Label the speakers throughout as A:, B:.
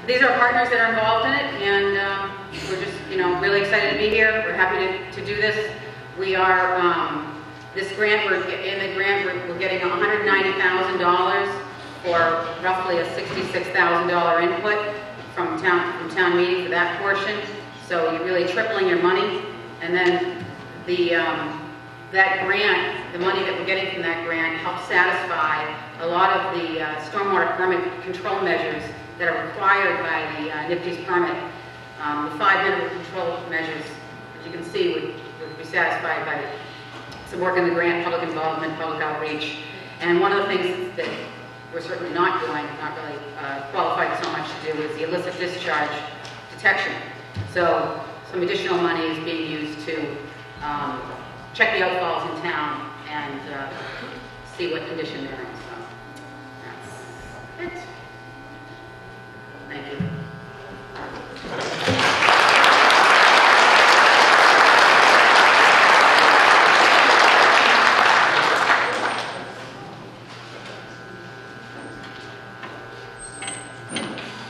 A: these are partners that are involved in it, and we're just, really excited to be here. We're happy to do this. We are, this grant, we're getting $190,000 for roughly a $66,000 input from town meeting for that portion. So you're really tripling your money. And then that grant, the money that we're getting from that grant helps satisfy a lot of the stormwater permit control measures that are required by the NIPD's permit. The 5 minimum control measures, as you can see, would be satisfied by some work in the grant, public involvement, public outreach. And one of the things that we're certainly not doing, not really qualified so much to do, is the illicit discharge detection. So some additional money is being used to check the outfalls in town and see what condition they're in. So that's it. Thank you.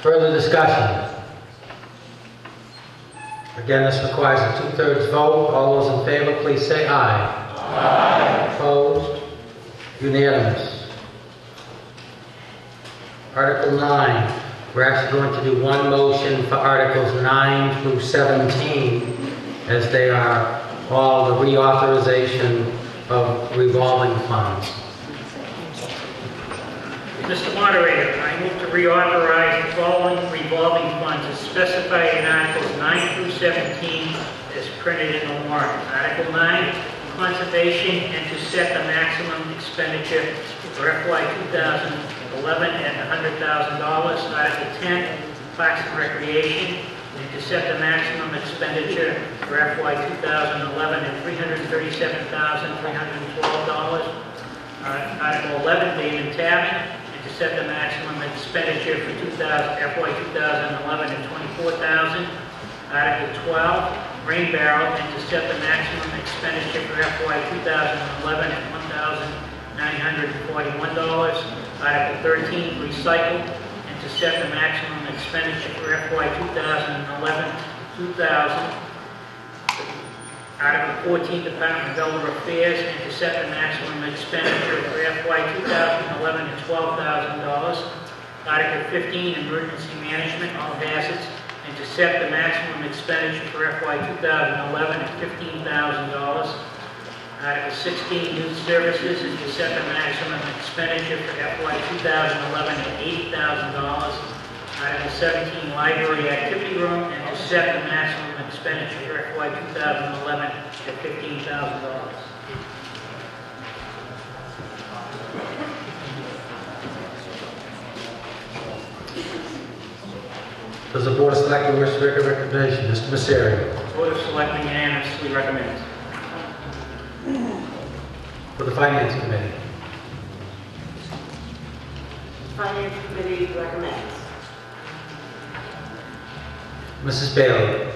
B: Further discussion? Again, this requires a 2/3 vote. All those in favor, please say aye. Aye. Opposed? Unanimous. Article 9. We're actually going to do one motion for Articles 9 through 17, as they are all the reauthorization of revolving funds.
C: Mr. Moderator, I move to reauthorize the following revolving funds as specified in Articles 9 through 17 as printed in the warrant. Article 9, conservation, and to set the maximum expenditure for FY 2011 at $100,000. Article 10, parks and recreation, and to set the maximum expenditure for FY 2011 at $337,312. Article 11, David Tavern, to set the maximum expenditure for FY 2011 at $24,000. Article 12, Rain Barrel, and to set the maximum expenditure for FY 2011 at $1,941. Article 13, Recycle, and to set the maximum expenditure for FY 2011 at $2,000. Article 14, Department of Elder Affairs, and to set the maximum expenditure for FY 2011 at $12,000. Article 15, Emergency Management, all hazards, and to set the maximum expenditure for FY 2011 at $15,000. Article 16, Youth Services, and to set the maximum expenditure for FY 2011 at $80,000. Article 17, Library Activity Room, and to set the maximum expenditure for FY 2011 at $15,000.
B: Does the Board of Selectmen wish to make a recommendation? Mr. Messeri.
C: Board of Selectmen unanimously recommends.
B: For the Finance Committee.
D: Finance Committee recommends.
B: Mrs. Bailey.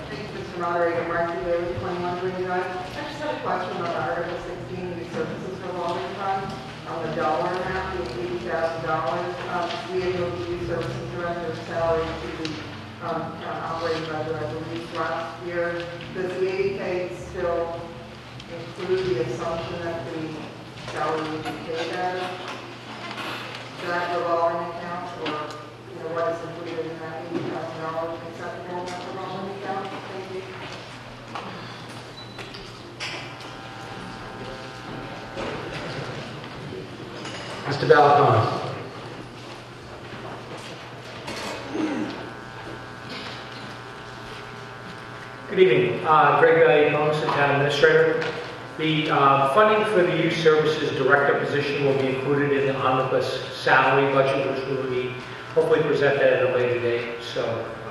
E: Thank you, Mr. Moderator. Mark Bailey, 21 Green Drive. I just had a question on Article 16, the services revolving fund, on the dollar amount, the $80,000. We had no youth services director salary to the operating budget, I believe, last year. Does the 80K still include the assumption that the salary would be paid out of that revolving account, or what is included in that $80,000 acceptable revolving account? Thank you.
B: Mr. Balakonis.
F: Good evening. Greg Balakonis, the Town Administrator. The funding for the Youth Services Director position will be included in the omnibus salary budget, which will be hopefully presented at a later date. So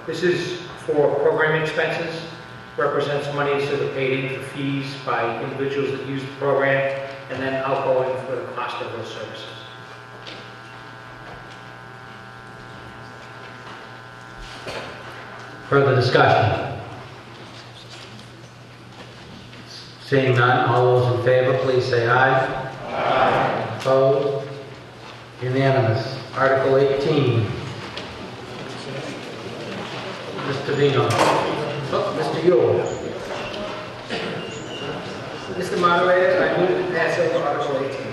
F: this is for program expenses, represents monies that are paid in for fees by individuals that use the program, and then outgoing for the cost of those services.
B: Further discussion? Seeing none, all those in favor, please say aye. Aye. Opposed? Unanimous. Article 18. Mr. Trevino. Oh, Mr. Yule.
G: Mr. Moderator, I move to pass over Article 18.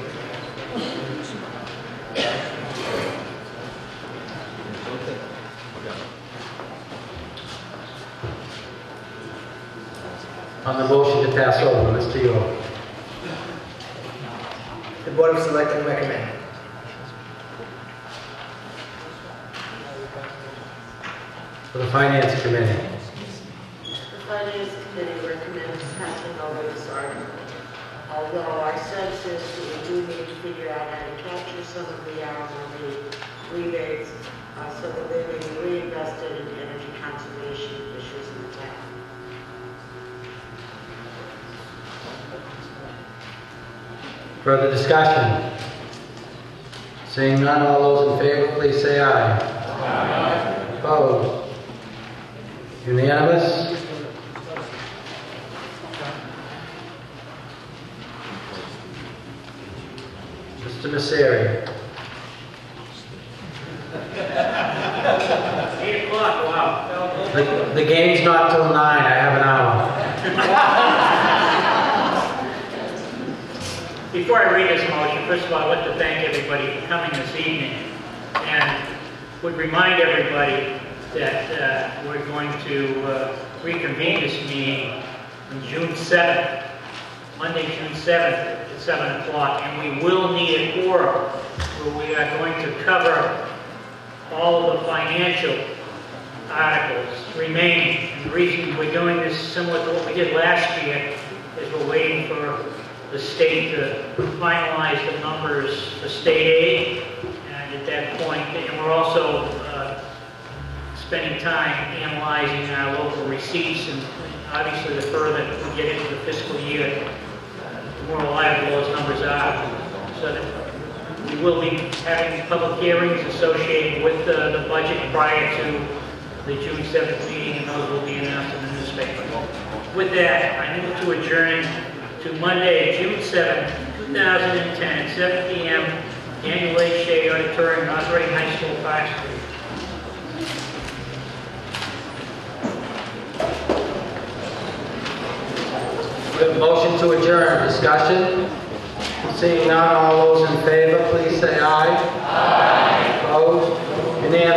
B: On the motion to pass over, Mr. Yule.
G: The Board of Selectmen recommend.
B: For the Finance Committee.
D: The Finance Committee recommends passing over this article. Although our sense is that we do need to figure out how to capture some of the hourly rebates so that they may be reinvested in energy conservation issues in the town.
B: Further discussion? Seeing none, all those in favor, please say aye. Aye. Opposed? Unanimous? Mr. Messeri.
C: 8 o'clock, wow.
B: The game's not till 9, I have an hour.
C: Before I read this motion, first of all, I'd like to thank everybody for coming this evening, and would remind everybody that we're going to reconvene this meeting on June 7th, Monday, June 7th at 7 o'clock, and we will need a quorum where we are going to cover all of the financial articles remaining. And the reason we're doing this similar to what we did last year is we're waiting for the state to finalize the numbers for state aid, and at that point, and we're also spending time analyzing our local receipts, and obviously the further we get into the fiscal year, the more reliable those numbers are. So that we will be having public hearings associated with the budget prior to the June 7th meeting, and those will be announced in the newspaper. With that, I move to adjourn to Monday, June 7th, 2010, 7 p.m., Daniel H. Shea Auditorium, North High School, Park Street.
B: We have a motion to adjourn. Discussion? Seeing none, all those in favor, please say aye. Aye. Opposed? Unanimous.